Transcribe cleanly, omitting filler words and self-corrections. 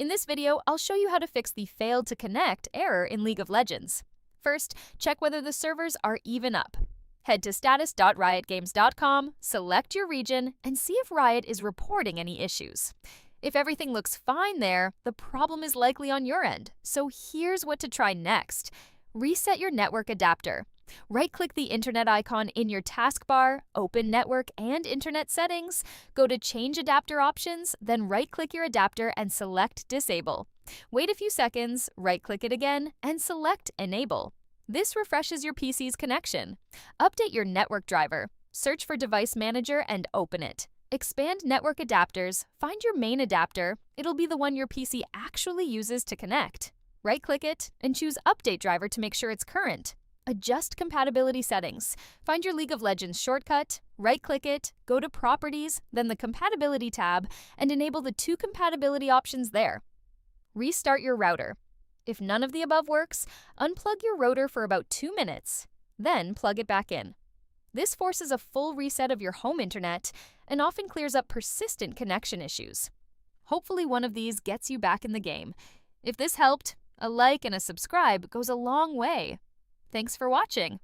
In this video, I'll show you how to fix the failed to connect error in League of Legends. First, check whether the servers are even up. Head to status.riotgames.com, select your region, and see if Riot is reporting any issues. If everything looks fine there, the problem is likely on your end. So here's what to try next. Reset your network adapter. Right-click the internet icon in your taskbar, open Network and Internet Settings, go to Change Adapter Options, then right-click your adapter and select Disable. Wait a few seconds, right-click it again, and select Enable. This refreshes your PC's connection. Update your network driver. Search for Device Manager and open it. Expand network adapters, find your main adapter. It'll be the one your PC actually uses to connect. Right-click it and choose Update Driver to make sure it's current. Adjust compatibility settings. Find your League of Legends shortcut, right-click it, go to Properties, then the Compatibility tab, and enable the two compatibility options there. Restart your router. If none of the above works, unplug your router for about 2 minutes, then plug it back in. This forces a full reset of your home internet and often clears up persistent connection issues. Hopefully one of these gets you back in the game. If this helped, a like and a subscribe goes a long way. Thanks for watching.